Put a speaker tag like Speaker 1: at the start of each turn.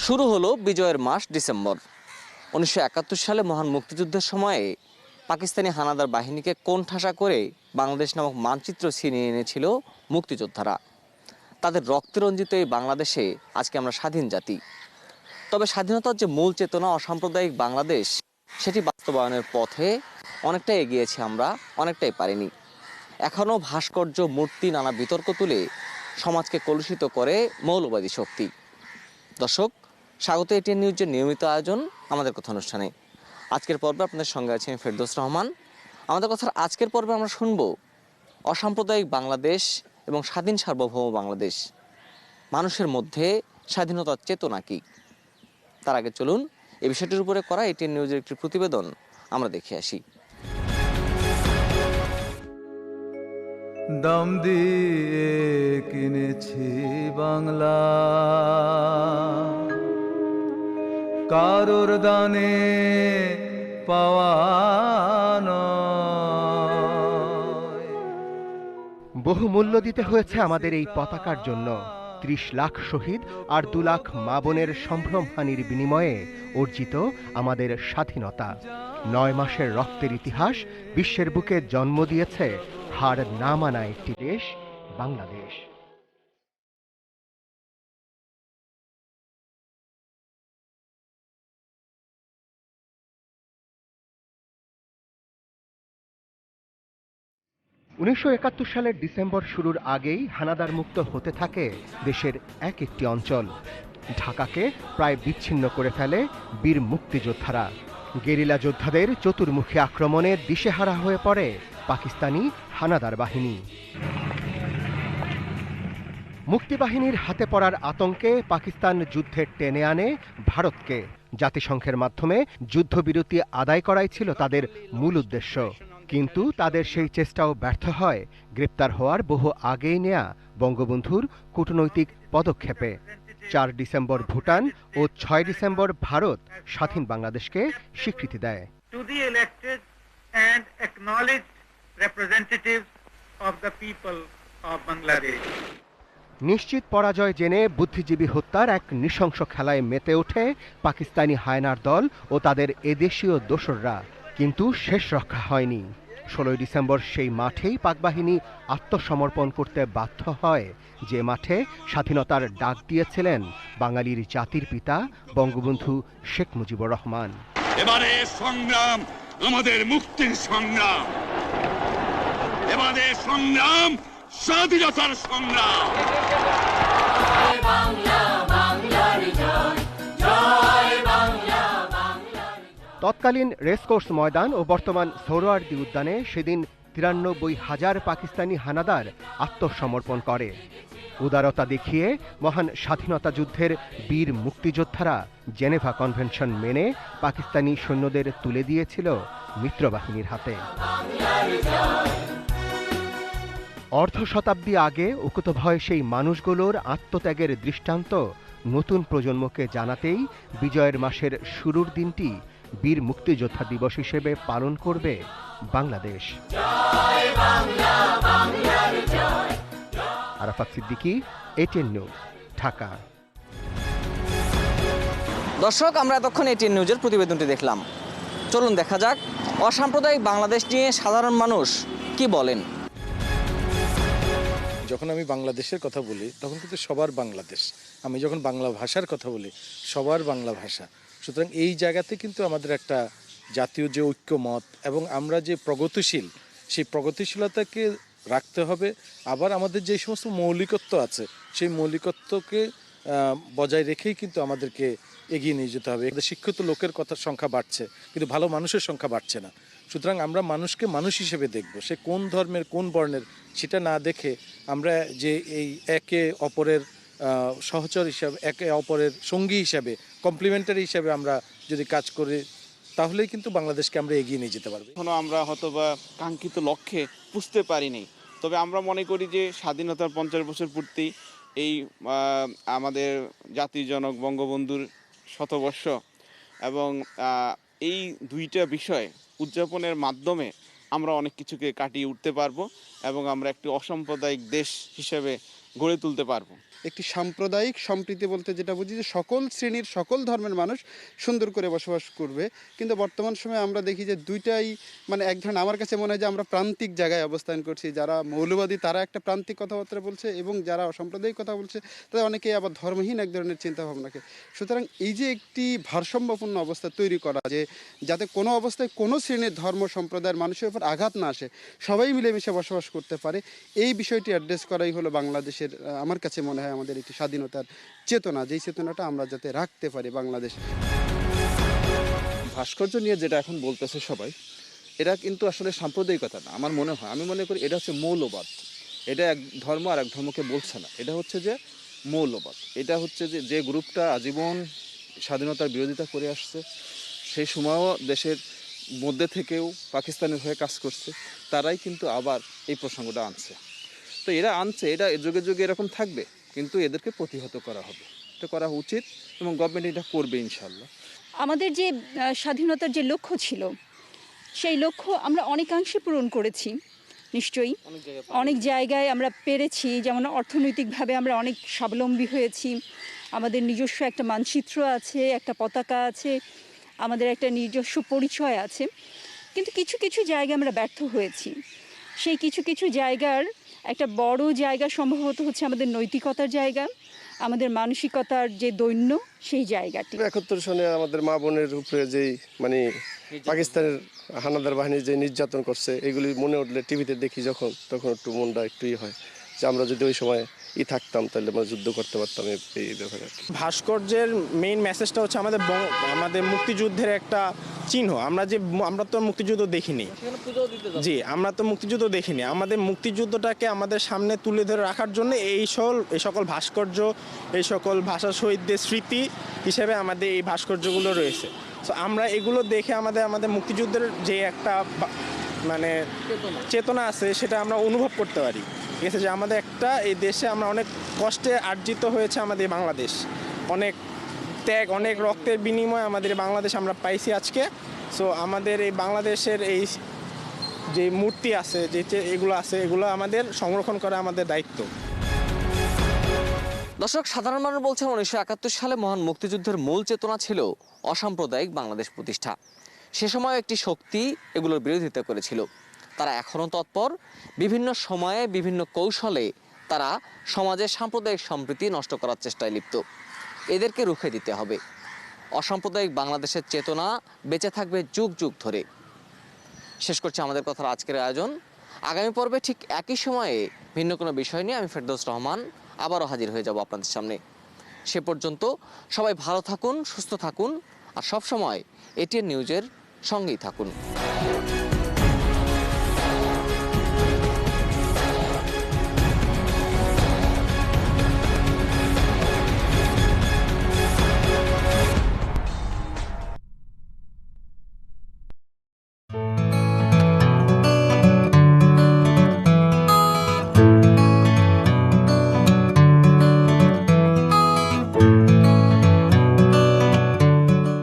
Speaker 1: শুরু হলো বিজয়ের মাস ডিসেম্বর। 1971 সালে মহান মুক্তিযুদ্ধের সময়ে পাকিস্তানি হানাদার বাহিনীকে কোণঠাসা করে বাংলাদেশ নামক মানচিত্র ছিনিয়ে এনেছিল মুক্তিযোদ্ধারা। তাদের রক্তে রঞ্জিত এই বাংলাদেশে আজকে আমরা স্বাধীন জাতি। তবে স্বাধীনতার যে মূল চেতনা অসাম্প্রদায়িক বাংলাদেশ, সেটি বাস্তবায়নের পথে অনেকটাই এগিয়েছি আমরা, অনেকটাই পারিনি। এখনও ভাস্কর্য, মূর্তি, নানা বিতর্ক তুলে সমাজকে কলুষিত করে মৌলবাদী শক্তি। দর্শক, স্বাগত এটিএন নিউজের নিয়মিত আয়োজন আমাদের কথা অনুষ্ঠানে। আজকের পর্বে আপনাদের সঙ্গে আছি আমি ফেরদৌস রহমান। আমাদের কথার আজকের পর্বে আমরা শুনব অসাম্প্রদায়িক বাংলাদেশ এবং স্বাধীন সার্বভৌম বাংলাদেশ, মানুষের মধ্যে স্বাধীনতার চেতনা কী। তার আগে চলুন এই বিষয়টির উপরে করা এটিএন নিউজের একটি প্রতিবেদন আমরা দেখে আসি।
Speaker 2: দাম দিয়ে কিনেছি বাংলা, কারোর দানে পাওয়া নয়।
Speaker 3: বহু মূল্য দিতে হয়েছে আমাদের এই পতাকার জন্য। ৩০ লাখ শহীদ আর ২ লাখ মা বোনের সম্ভ্রমহানির বিনিময়ে অর্জিত আমাদের স্বাধীনতা। ৯ মাসের রক্তের ইতিহাস বিশ্বের বুকে জন্ম দিয়েছে হার না মানা একটি দেশ, বাংলাদেশ। (১৯৭১ সালের ডিসেম্বর শুরুর আগেই হানাদার মুক্ত হতে থাকে দেশের এক একটি অঞ্চল। ঢাকাকে প্রায় বিচ্ছিন্ন করে ফেলে বীর মুক্তিযোদ্ধারা। গেরিলা যোদ্ধাদের চতুর্মুখী আক্রমণে দিশেহারা হয়ে পড়ে পাকিস্তানি হানাদার বাহিনী। মুক্তিবাহিনীর হাতে পড়ার আতঙ্কে পাকিস্তান যুদ্ধে টেনে আনে ভারতকে। জাতিসংঘের মাধ্যমে যুদ্ধবিরতি আদায় করাই ছিল তাদের মূল উদ্দেশ্য। কিন্তু তাদের সেই চেষ্টাও ব্যর্থ হয় গ্রেপ্তার হওয়ার বহু আগেই নেয়া বঙ্গবন্ধুর কূটনৈতিক পদক্ষেপে। ৪ ডিসেম্বর ভুটান ও ৬ ডিসেম্বর ভারত স্বাধীন বাংলাদেশকে স্বীকৃতি দেয়।
Speaker 4: To the elected and acknowledged representatives of the people of Bangladesh.
Speaker 3: নিশ্চিত পরাজয় জেনে বুদ্ধিজীবী হত্যার এক নৃশংস খেলায় মেতে ওঠে পাকিস্তানি হায়নার দল ও তাদের এদেশীয় দোসররা। কিন্তু শেষ রক্ষা হয়নি। ১৬ ডিসেম্বর সেই মাঠেই পাকবাহিনী আত্মসমর্পণ করতে বাধ্য হয়, যে মাঠে স্বাধীনতার ডাক দিয়েছিলেন বাঙালির জাতির পিতা বঙ্গবন্ধু শেখ মুজিবুর রহমান।
Speaker 5: এবারে সংগ্রাম আমাদের মুক্তির সংগ্রাম, এবারে সংগ্রাম স্বাধীনতার সংগ্রাম।
Speaker 3: তৎকালীন রেসকোর্স ময়দান ও বর্তমান সোহরাওয়ার্দী উদ্যানে সেদিন ৯৩,০০০ পাকিস্তানি হানাদার আত্মসমর্পণ করে। উদারতা দেখিয়ে মহান স্বাধীনতা যুদ্ধের বীর মুক্তিযোদ্ধারা জেনেভা কনভেনশন মেনে পাকিস্তানি সৈন্যদের তুলে দিয়েছিল মিত্রবাহিনীর হাতে। অর্ধ শতাব্দী আগে উকুতভয় সেই মানুষগুলোর আত্মত্যাগের দৃষ্টান্ত নতুন প্রজন্মকে জানাতেই বিজয়ের মাসের শুরুর দিনটি বীর মুক্তিযোদ্ধা দিবস হিসেবে পালন করবে বাংলাদেশ। Arafat Siddiqui, ATN news, Dhaka.
Speaker 1: দর্শক, আমরা এতক্ষণ এটিএন নিউজের প্রতিবেদনটি দেখলাম। চলুন দেখা যাক অসাম্প্রদায়িক বাংলাদেশ নিয়ে সাধারণ মানুষ কি বলেন।
Speaker 6: যখন আমি বাংলাদেশের কথা বলি তখন কিন্তু সবার বাংলাদেশ, আমি যখন বাংলা ভাষার কথা বলি সবার বাংলা ভাষা। সুতরাং এই জায়গাতে কিন্তু আমাদের একটা জাতীয় যে ঐক্যমত এবং আমরা যে প্রগতিশীল, সেই প্রগতিশীলতাকে রাখতে হবে। আবার আমাদের যে সমস্ত মৌলিকত্ব আছে সেই মৌলিকত্বকে বজায় রেখেই কিন্তু আমাদেরকে এগিয়ে নিয়ে যেতে হবে। শিক্ষিত লোকের সংখ্যা বাড়ছে কিন্তু ভালো মানুষের সংখ্যা বাড়ছে না। সুতরাং আমরা মানুষকে মানুষ হিসেবে দেখব, সে কোন ধর্মের কোন বর্ণের সেটা না দেখে আমরা যে এই একে অপরের সহচর হিসাবে, একে অপরের সঙ্গী হিসাবে, কমপ্লিমেন্টারি হিসাবে আমরা যদি কাজ করি তাহলেই কিন্তু বাংলাদেশকে আমরা এগিয়ে নিয়ে যেতে পারবো।
Speaker 7: এখনো আমরা হয়তো বা কাঙ্ক্ষিত লক্ষ্যে পুষতে পারিনি, তবে আমরা মনে করি যে স্বাধীনতার ৫০ বছর পূর্তি, এই আমাদের জাতির জনক বঙ্গবন্ধুর শতবর্ষ এবং এই দুইটা বিষয় উদযাপনের মাধ্যমে আমরা অনেক কিছুকে কাটিয়ে উঠতে পারবো এবং আমরা একটি অসাম্প্রদায়িক দেশ হিসেবে গড়ে তুলতে পারবো।
Speaker 8: একটি সাম্প্রদায়িক সম্প্রীতি বলতে যেটা বুঝি যে সকল শ্রেণীর সকল ধর্মের মানুষ সুন্দর করে বসবাস করবে, কিন্তু বর্তমান সময়ে আমরা দেখি যে দুইটাই মানে এক ধরনের, আমার কাছে মনে হয় যে আমরা প্রান্তিক জায়গায় অবস্থান করছি। যারা মৌলবাদী তারা একটা প্রান্তিক কথাবার্তা বলছে, এবং যারা অসাম্প্রদায়িক কথা বলছে তারা অনেকেই আবার ধর্মহীন এক ধরনের চিন্তাভাবনাকে। সুতরাং এই যে একটি ভারসাম্যপূর্ণ অবস্থা তৈরি করা, যে যাতে কোনো অবস্থায় কোনো শ্রেণীর ধর্ম সম্প্রদায়ের মানুষের উপর আঘাত না আসে, সবাই মিলেমিশে বসবাস করতে পারে, এই বিষয়টি অ্যাড্রেস করাই হলো বাংলাদেশের আমার কাছে মনে হয় আমাদের একটি স্বাধীনতার চেতনা, যেই চেতনাটা আমরা যাতে রাখতে পারি বাংলাদেশে।
Speaker 9: ভাস্কর্য নিয়ে যেটা এখন বলতেছে সবাই, এটা কিন্তু আসলে সাম্প্রদায়িকতা না। আমার মনে হয়, আমি মনে করি এটা হচ্ছে মৌলবাদ। এটা এক ধর্ম আর এক ধর্মকে বলছে না, এটা হচ্ছে যে মৌলবাদ। এটা হচ্ছে যে গ্রুপটা আজীবন স্বাধীনতার বিরোধিতা করে আসছে, সেই সময়ও দেশের মধ্যে থেকেও পাকিস্তানের হয়ে কাজ করছে, তারাই কিন্তু আবার এই প্রসঙ্গটা আনছে। তো এরা আনছে, এটা যুগে যুগে এরকম থাকবে, কিন্তু এদেরকে প্রতিহত করা হবে, এটা করা উচিত, এবং গভর্নমেন্ট এটা করবে ইনশাল্লাহ।
Speaker 10: আমাদের যে স্বাধীনতার যে লক্ষ্য ছিল, সেই লক্ষ্য আমরা অনেকাংশে পূরণ করেছি নিশ্চয়ই। অনেক জায়গায় আমরা পেরেছি, যেমন অর্থনৈতিকভাবে আমরা অনেক স্বাবলম্বী হয়েছি, আমাদের নিজস্ব একটা মানচিত্র আছে, একটা পতাকা আছে, আমাদের একটা নিজস্ব পরিচয় আছে। কিন্তু কিছু কিছু জায়গায় আমরা ব্যর্থ হয়েছি। সেই কিছু কিছু জায়গার একটা বড় জায়গা সম্ভবত হচ্ছে আমাদের নৈতিকতার জায়গা, আমাদের মানসিকতার যে দৈন্য, সেই জায়গাটি।
Speaker 11: 71 সনে আমাদের মা বোনের উপরে যেই মানে পাকিস্তানের হানাদার বাহিনী যে নির্যাতন করছে, এগুলি মনে উঠলে টিভিতে দেখি যখন, তখন একটু মনটা একটু হয় যে আমরা যদি ওই সময় থাকতাম তাহলে আমরা যুদ্ধ করতে পারতাম এই ব্যাপারে।
Speaker 12: ভাস্কর্যের মেইন মেসেজটা হচ্ছে আমাদের মুক্তিযুদ্ধের একটা চিহ্ন। আমরা তো মুক্তিযুদ্ধ দেখিনি, জি, আমরা তো মুক্তিযুদ্ধ দেখিনি। আমাদের মুক্তিযুদ্ধটাকে আমাদের সামনে তুলে ধরে রাখার জন্য এই সকল ভাস্কর্য, এই সকল ভাষা শহীদদের স্মৃতি হিসেবে আমাদের এই ভাস্কর্যগুলো রয়েছে। সো আমরা এগুলো দেখে আমাদের মুক্তিযুদ্ধের যে একটা মানে চেতনা আছে, সেটা আমরা অনুভব করতে পারি। ঠিক আছে, যে আমাদের একটা এই দেশে আমরা অনেক কষ্টে অর্জিত হয়েছে আমাদের বাংলাদেশ, অনেক ত্যাগ, অনেক রক্তের বিনিময়ে আমাদের বাংলাদেশ আমরা পাইছি আজকে। সো আমাদের এই বাংলাদেশের এই যে মূর্তি আছে, এগুলো আছে, এগুলো আমাদের সংরক্ষণ করা আমাদের দায়িত্ব।
Speaker 1: দর্শক, সাধারণ মানুষ বলছেন 1971 সালে মহান মুক্তিযুদ্ধের মূল চেতনা ছিল অসাম্প্রদায়িক বাংলাদেশ প্রতিষ্ঠা। সে সময় একটি শক্তি এগুলোর বিরোধিতা করেছিল। তারা এখনও তৎপর, বিভিন্ন সময়ে বিভিন্ন কৌশলে তারা সমাজের সাম্প্রদায়িক সম্প্রীতি নষ্ট করার চেষ্টায় লিপ্ত। এদেরকে রুখে দিতে হবে। অসাম্প্রদায়িক বাংলাদেশের চেতনা বেঁচে থাকবে যুগ যুগ ধরে। শেষ করছি আমাদের কথার আজকের আয়োজন। আগামী পর্বে ঠিক একই সময়ে ভিন্ন কোনো বিষয় নিয়ে আমি ফেরদৌস রহমান আবারও হাজির হয়ে যাব আপনাদের সামনে। সে পর্যন্ত সবাই ভালো থাকুন, সুস্থ থাকুন, আর সবসময় এটিএন নিউজের সঙ্গেই থাকুন।